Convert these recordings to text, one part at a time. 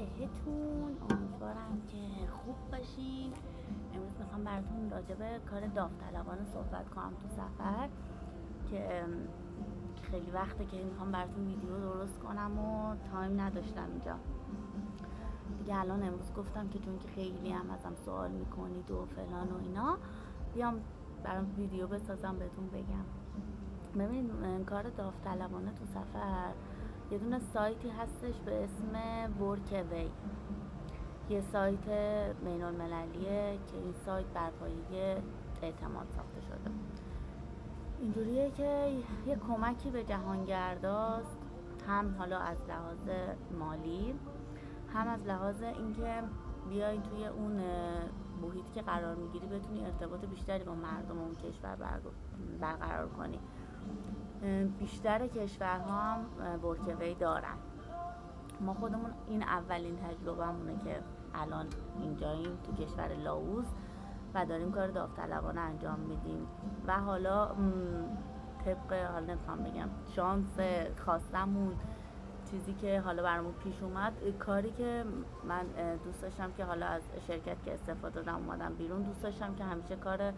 بهتون، امیدوارم که خوب باشین. امروز میخوام براتون راجع به کار داوطلبانه صحبت کنم تو سفر که خیلی وقته که میخوام براتون ویدیو درست کنم و تایم نداشتم اینجا دیگه. الان امروز گفتم که چون که خیلی هم ازم سوال میکنید و فلان و اینا، بیام برام ویدیو بسازم بهتون بگم. ببین، کار داوطلبانه تو سفر یه دونه سایتی هستش به اسم ورکوی. یه سایت بین المللیه که این سایت بر پایه اعتماد ساخته شده. اینجوریه که یه کمکی به جهانگرداست، هم حالا از لحاظ مالی، هم از لحاظ اینکه بیای توی اون محیطی که قرار میگیری بتونی ارتباط بیشتری با مردم اون کشور برقرار کنی. بیشتر کشورها هم ورکوی دارن. ما خودمون این اولین تجربه‌مونه که الان اینجاییم تو کشور لاوس و داریم کار داوطلبانه انجام میدیم و حالا طبق حالا نمیخوام بگم شانس خواستمون، چیزی که حالا برامون پیش اومد، کاری که من دوست داشتم که حالا از شرکت که استفاده دادم اومدم بیرون، دوست داشتم که همیشه کار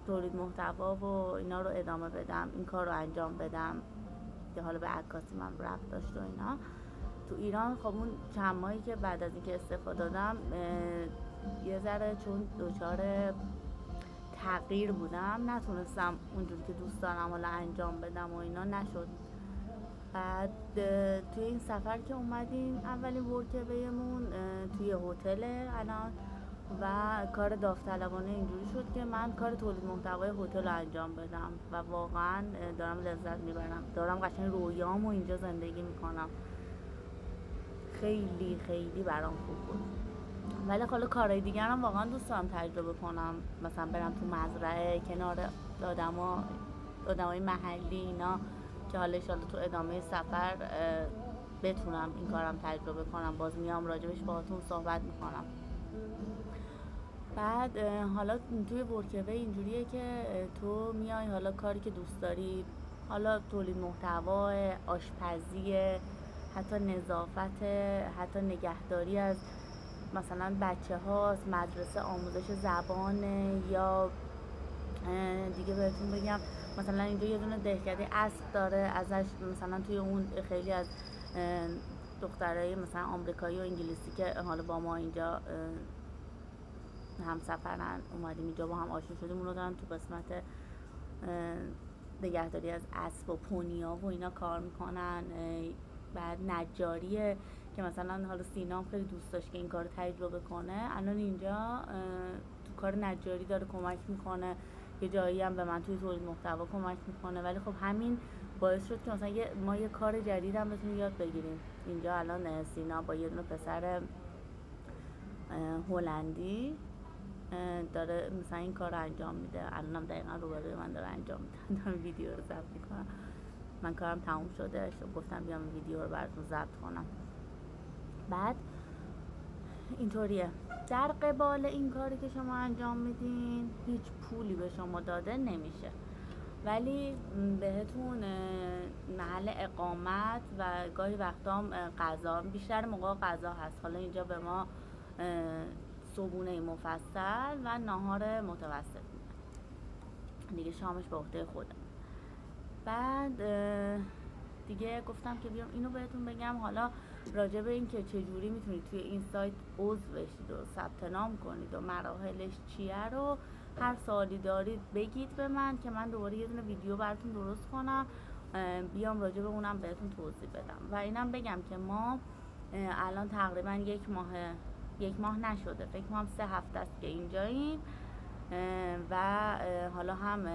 تولید محتوا و اینا رو ادامه بدم، این کار رو انجام بدم که حالا به عکاسی من ربط داشت و اینا. تو ایران خب اون چند ماهی که بعد از اینکه استفاده دادم یه ذره چون دچار تغییر بودم نتونستم اونجوری که دوست دارم حالا انجام بدم و اینا، نشد. بعد توی این سفر که اومدیم اولین ورکویمون توی هتل الان و کار داوطلبانه اینجوری شد که من کار تولید محتوای هتل رو انجام بدم و واقعا دارم لذت میبرم، دارم قشنگ رویامو اینجا زندگی میکنم. خیلی خیلی برام خوب بود. ولی حالا کارهای دیگر هم واقعا دوست دارم تجربه کنم، مثلا برم تو مزرعه کنار آدمای محلی اینا، که حالا انشالله تو ادامه سفر بتونم این کارم تجربه کنم. باز میام راجبش باهاتون صحبت میکنم. بعد حالا توی ورکوی اینجوریه که تو میای حالا کاری که دوست داری، حالا تولید محتوا، آشپزی، حتی نظافت، حتی نگهداری از مثلا بچه هاست، مدرسه، آموزش زبان، یا دیگه بهتون بگم مثلا اینجا یه دونه دهکده اسب داره، ازش مثلا توی اون خیلی از دخترای مثلا آمریکایی و انگلیسی که حالا با ما اینجا هم سفرن اومدیم اینجا با هم آشنا شدیم، اونو دارن تو قسمت نگهداری از اسب و پونیا و اینا کار میکنن. بعد نجاریه که مثلا حالا سینا خیلی دوست داشت که این کار تجربه کنه، الان اینجا تو کار نجاری داره کمک میکنه، یه جایی هم به من توی تولید محتوا کمک میکنه. ولی خب همین باعث شد که مثلا ما یه کار جدید هم بتونیم یاد بگیریم. اینجا الان سینا با یه دونه پسر هلندی داره مثلا این کار رو انجام میده. الانم دقیقا روبروی من داره انجام میده، دارم ویدیو رو ضبط میکنم. من کارم تموم شده، گفتم بیام ویدیو رو براتون ضبط کنم. بعد اینطوریه، در قبال این کاری که شما انجام میدین هیچ پولی به شما داده نمیشه، ولی بهتون محل اقامت و گاهی وقتا غذا، بیشتر موقع غذا هست. حالا اینجا به ما صبحونه مفصل و ناهار متوسط میدن دیگه، شامش به عهده خودم. بعد دیگه گفتم که بیام اینو بهتون بگم حالا راجع به این که چجوری میتونید توی این سایت عضو بشید و ثبت نام کنید و مراحلش چیه رو هر سوالی دارید بگید به من که من دوباره یه دونه ویدیو براتون درست کنم، بیام راجع به اونم بهتون توضیح بدم. و اینم بگم که ما الان تقریبا یک ماه نشده، فکر کنم 3 هفته است که اینجاییم و حالا هم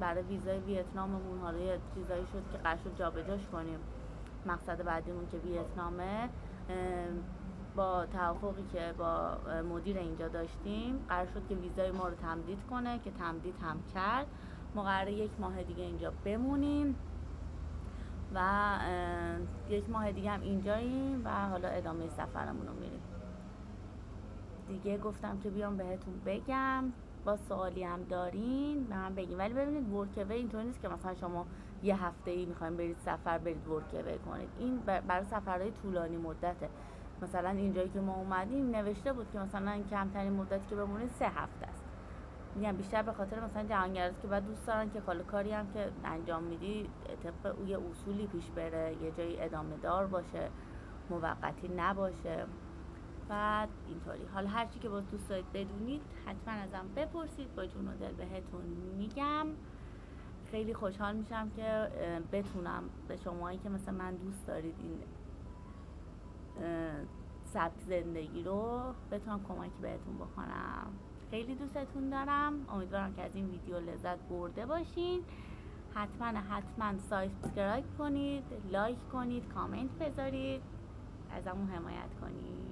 برای ویزای ویتناممون حالا یه چیزایی شد که قرار شد جابجاش کنیم. مقصد بعدیمون که ویتنامه، با توافقی که با مدیر اینجا داشتیم قرار شد که ویزای ما رو تمدید کنه که تمدید هم کرد. ما قراره 1 ماه دیگه اینجا بمونیم و 1 ماه دیگه هم اینجاییم و حالا ادامه سفرمون رو میریم دیگه. گفتم که بیام بهتون بگم، با سوالی هم دارین به من بگین. ولی ببینید ورکوی اینطور نیست که مثلا شما یه هفته ای میخواین برید سفر برید ورکوی کنید. این برای سفرهای طولانی مدته. مثلا اینجایی که ما اومدیم نوشته بود که مثلا کمترین مدتی که بمونید 3 هفته است. میگم بیشتر به خاطر مثلا جهانگرداست که بعد دوست دارن که کاری هم که انجام میدی طبق یه اصولی پیش بره، یه جایی ادامه دار باشه، موقتی نباشه. بعد اینطوری حالا هرچی که باز دوست دارید بدونید حتما ازم بپرسید، با جون و دل بهتون میگم. خیلی خوشحال میشم که بتونم به شماهایی که مثل من دوست دارید این سبک زندگی رو بتونم کمکی بهتون بکنم. خیلی دوستتون دارم، امیدوارم که از این ویدیو لذت برده باشین. حتما سابسکرایب کنید، لایک کنید، کامنت بذارید، ازمون حمایت کنید.